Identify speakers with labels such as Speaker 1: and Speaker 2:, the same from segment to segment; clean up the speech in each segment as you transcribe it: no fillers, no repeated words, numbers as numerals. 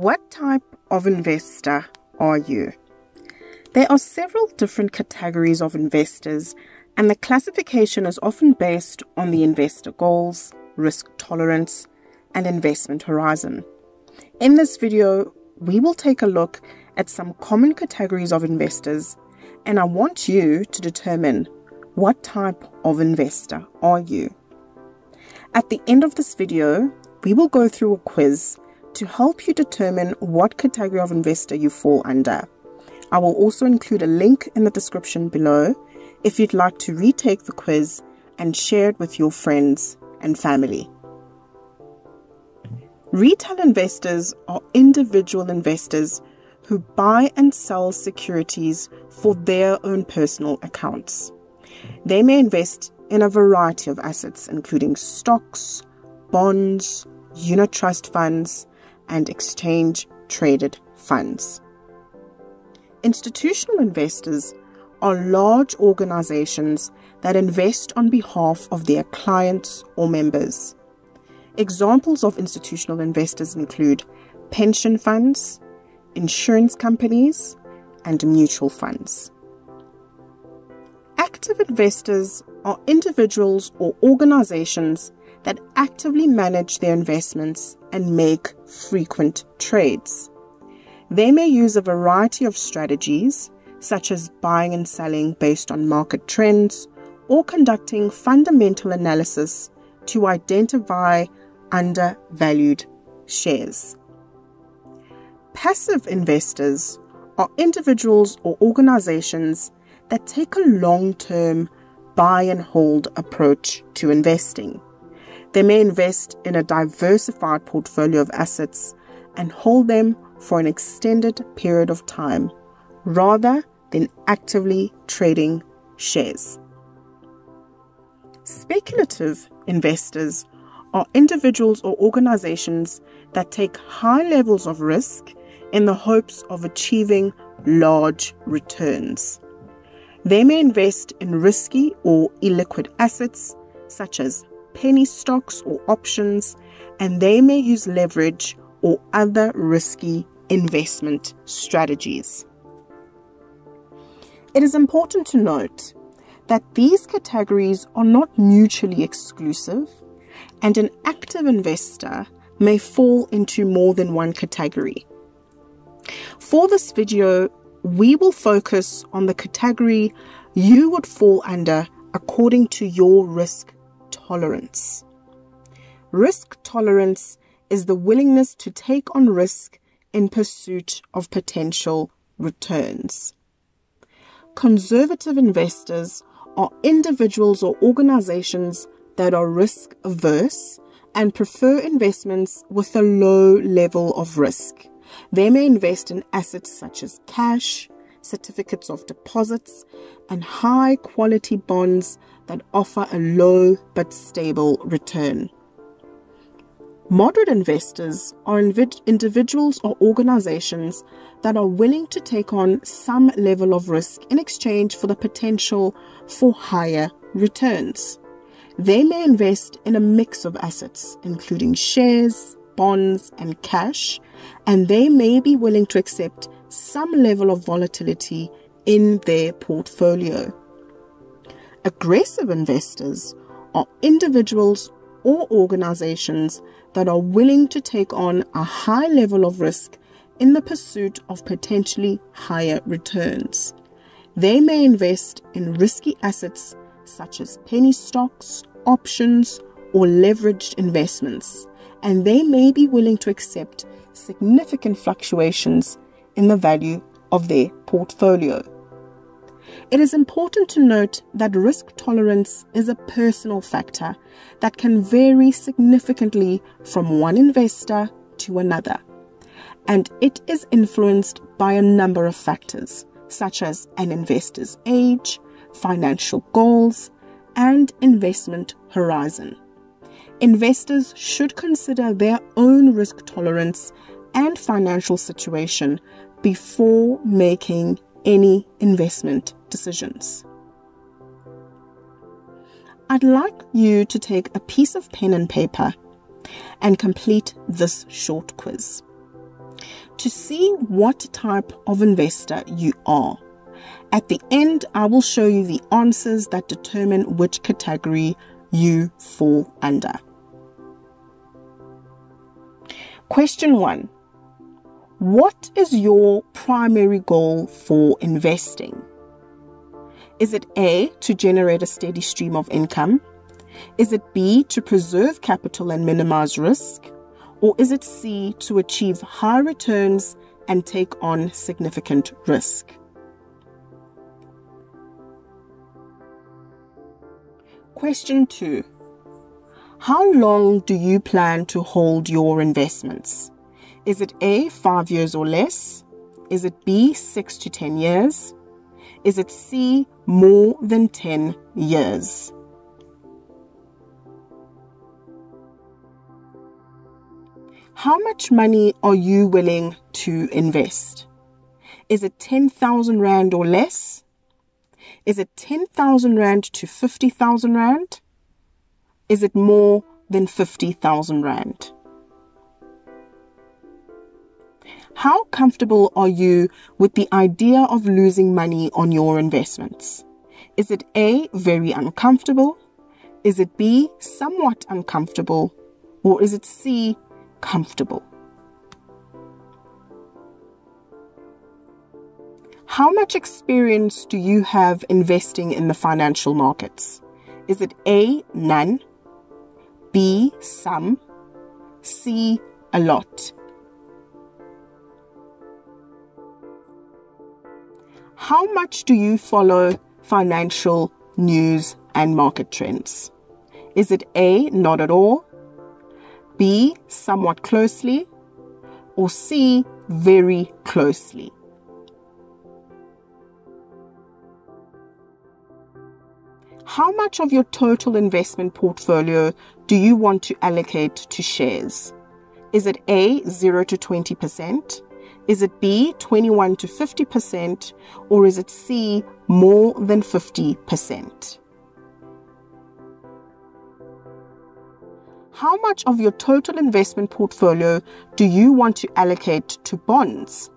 Speaker 1: What type of investor are you? There are several different categories of investors, and the classification is often based on the investor goals, risk tolerance, and investment horizon. In this video, we will take a look at some common categories of investors, and I want you to determine what type of investor are you. At the end of this video, we will go through a quiz to help you determine what category of investor you fall under. I will also include a link in the description below if you'd like to retake the quiz and share it with your friends and family. Retail investors are individual investors who buy and sell securities for their own personal accounts. They may invest in a variety of assets, including stocks, bonds, unit trust funds, and exchange-traded funds. Institutional investors are large organizations that invest on behalf of their clients or members. Examples of institutional investors include pension funds, insurance companies, and mutual funds. Active investors are individuals or organizations that actively manage their investments and make frequent trades. They may use a variety of strategies, such as buying and selling based on market trends, or conducting fundamental analysis to identify undervalued shares. Passive investors are individuals or organizations that take a long-term buy and hold approach to investing. They may invest in a diversified portfolio of assets and hold them for an extended period of time, rather than actively trading shares. Speculative investors are individuals or organizations that take high levels of risk in the hopes of achieving large returns. They may invest in risky or illiquid assets, such as penny stocks or options, and they may use leverage or other risky investment strategies. It is important to note that these categories are not mutually exclusive, and an active investor may fall into more than one category. For this video, we will focus on the category you would fall under according to your risk tolerance. Risk tolerance is the willingness to take on risk in pursuit of potential returns. Conservative investors are individuals or organizations that are risk averse and prefer investments with a low level of risk. They may invest in assets such as cash, certificates of deposits, and high quality bonds that offer a low but stable return. Moderate investors are individuals or organizations that are willing to take on some level of risk in exchange for the potential for higher returns. They may invest in a mix of assets, including shares, bonds, and cash, and they may be willing to accept some level of volatility in their portfolio. Aggressive investors are individuals or organizations that are willing to take on a high level of risk in the pursuit of potentially higher returns. They may invest in risky assets such as penny stocks, options, or leveraged investments, and they may be willing to accept significant fluctuations in the value of their portfolio. It is important to note that risk tolerance is a personal factor that can vary significantly from one investor to another, and it is influenced by a number of factors, such as an investor's age, financial goals, and investment horizon. Investors should consider their own risk tolerance and financial situation before making any investment decisions. I'd like you to take a piece of pen and paper and complete this short quiz. to see what type of investor you are. At the end, I will show you the answers that determine which category you fall under. Question 1. What is your primary goal for investing? Is it A, to generate a steady stream of income? Is it B, to preserve capital and minimize risk? Or is it C, to achieve high returns and take on significant risk? Question 2. How long do you plan to hold your investments? Is it A, 5 years or less? Is it B, 6 to 10 years? Is it C, more than 10 years? How much money are you willing to invest? Is it 10,000 Rand or less? Is it 10,000 Rand to 50,000 Rand? Is it more than 50,000 Rand? How comfortable are you with the idea of losing money on your investments? Is it A, very uncomfortable? Is it B, somewhat uncomfortable? Or is it C, comfortable? How much experience do you have investing in the financial markets? Is it A, none? B, some? C, a lot? How much do you follow financial news and market trends? Is it A, not at all? B, somewhat closely? Or C, very closely? How much of your total investment portfolio do you want to allocate to shares? Is it A, 0 to 20%? Is it B, 21 to 50%? Or is it C, more than 50%? How much of your total investment portfolio do you want to allocate to bonds?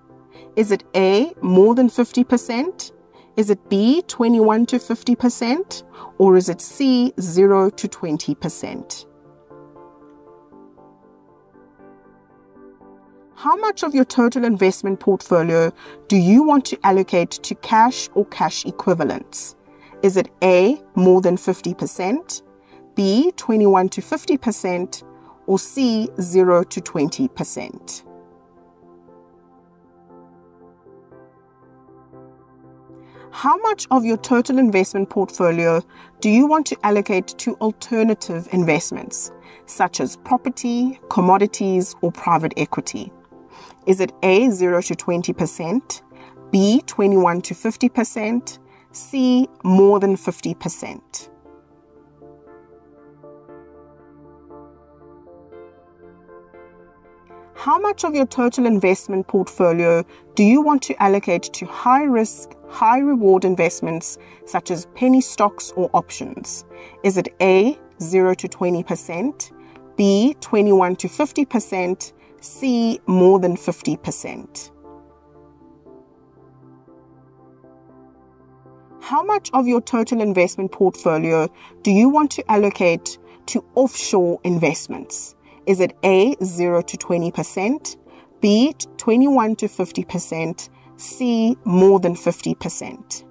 Speaker 1: Is it A, more than 50%? Is it B, 21 to 50%? Or is it C, 0 to 20%? How much of your total investment portfolio do you want to allocate to cash or cash equivalents? Is it A, more than 50%? B, 21 to 50%? Or C, 0 to 20%? How much of your total investment portfolio do you want to allocate to alternative investments, such as property, commodities, or private equity? Is it A, 0 to 20%, B, 21 to 50%, C, more than 50%? How much of your total investment portfolio do you want to allocate to high risk, high reward investments such as penny stocks or options? Is it A, 0 to 20%, B, 21 to 50%, C, more than 50%? How much of your total investment portfolio do you want to allocate to offshore investments? Is it A, 0 to 20%, B, 21 to 50%, C, more than 50%?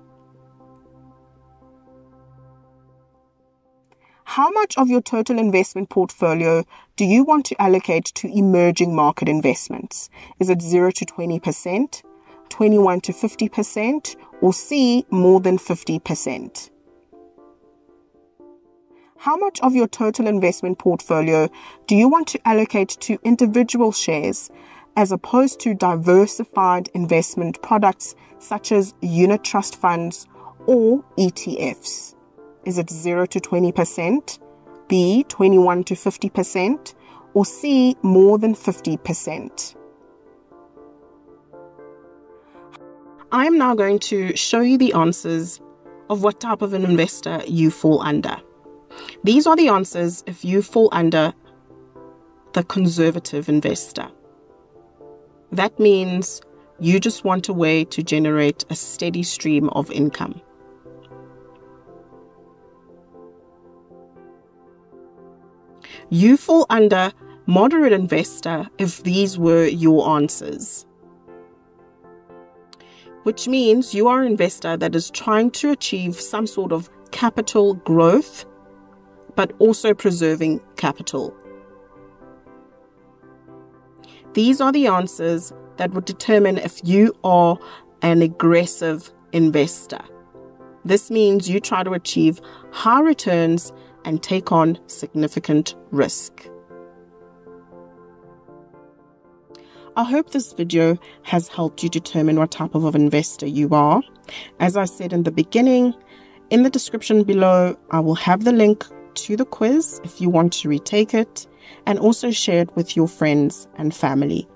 Speaker 1: How much of your total investment portfolio do you want to allocate to emerging market investments? Is it 0 to 20%, 21 to 50%, or C, more than 50%? How much of your total investment portfolio do you want to allocate to individual shares as opposed to diversified investment products such as unit trust funds or ETFs? Is it 0 to 20%, B, 21 to 50%, or C, more than 50%? I am now going to show you the answers of what type of an investor you fall under. These are the answers if you fall under the conservative investor. That means you just want a way to generate a steady stream of income. You fall under moderate investor if these were your answers, which means you are an investor that is trying to achieve some sort of capital growth, but also preserving capital. These are the answers that would determine if you are an aggressive investor. This means you try to achieve high returns and take on significant risk. I hope this video has helped you determine what type of investor you are. As I said in the beginning, in the description below, I will have the link to the quiz if you want to retake it, and also share it with your friends and family.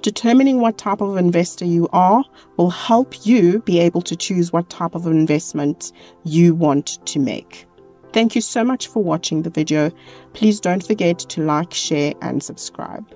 Speaker 1: Determining what type of investor you are will help you be able to choose what type of investment you want to make. Thank you so much for watching the video. Please don't forget to like, share, and subscribe.